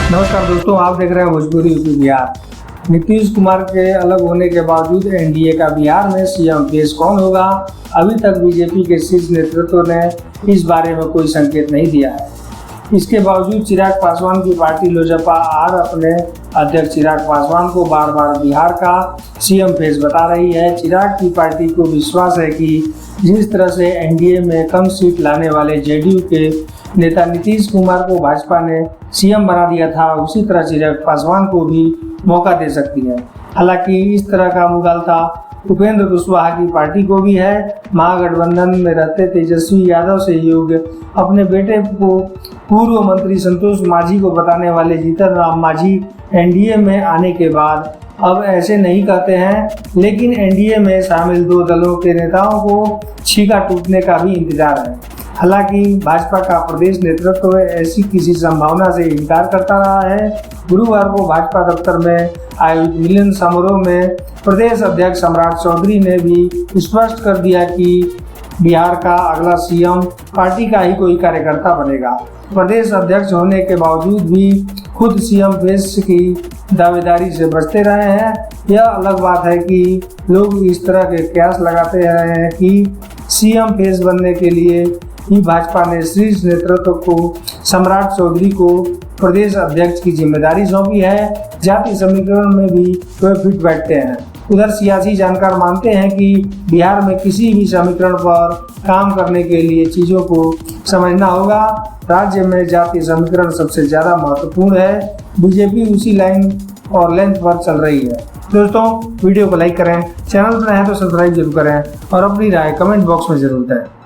नमस्कार दोस्तों, आप देख रहे हैं भोजपुरी यूपी बिहार। नीतीश कुमार के अलग होने के बावजूद एनडीए का बिहार में सीएम फेस कौन होगा, अभी तक बीजेपी के शीर्ष नेतृत्व ने इस बारे में कोई संकेत नहीं दिया है। इसके बावजूद चिराग पासवान की पार्टी लोजपा आर अपने अध्यक्ष चिराग पासवान को बार बार बिहार का सीएम फेस बता रही है। चिराग की पार्टी को विश्वास है कि जिस तरह से एनडीए में कम सीट लाने वाले जेडीयू के नेता नीतीश कुमार को भाजपा ने सीएम बना दिया था, उसी तरह चिराग पासवान को भी मौका दे सकती है। हालांकि इस तरह का मुगालता उपेंद्र कुशवाहा की पार्टी को भी है। महागठबंधन में रहते तेजस्वी यादव से योग अपने बेटे को पूर्व मंत्री संतोष मांझी को बताने वाले जीतन राम मांझी एनडीए में आने के बाद अब ऐसे नहीं कहते हैं, लेकिन एनडीए में शामिल दो दलों के नेताओं को छीका टूटने का भी इंतजार है। हालांकि भाजपा का प्रदेश नेतृत्व ऐसी किसी संभावना से इनकार करता रहा है। गुरुवार को भाजपा दफ्तर में आयोजित मिलन समारोह में प्रदेश अध्यक्ष सम्राट चौधरी ने भी स्पष्ट कर दिया कि बिहार का अगला सीएम पार्टी का ही कोई कार्यकर्ता बनेगा। प्रदेश अध्यक्ष होने के बावजूद भी खुद सीएम फेस की दावेदारी से बचते रहे हैं। यह अलग बात है कि लोग इस तरह के कयास लगाते रहे हैं कि सीएम फेस बनने के लिए ही भाजपा ने शीर्ष नेतृत्व को सम्राट चौधरी को प्रदेश अध्यक्ष की जिम्मेदारी सौंपी है। जाति समीकरण में भी वे फिट बैठते हैं। उधर सियासी जानकार मानते हैं कि बिहार में किसी भी समीकरण पर काम करने के लिए चीजों को समझना होगा। राज्य में जाति समीकरण सबसे ज्यादा महत्वपूर्ण है। बीजेपी उसी लाइन और लेंथ पर चल रही है। दोस्तों, वीडियो को लाइक करें, चैनल पर नए हैं तो सब्सक्राइब जरूर करें और अपनी राय कमेंट बॉक्स में जरूर दें।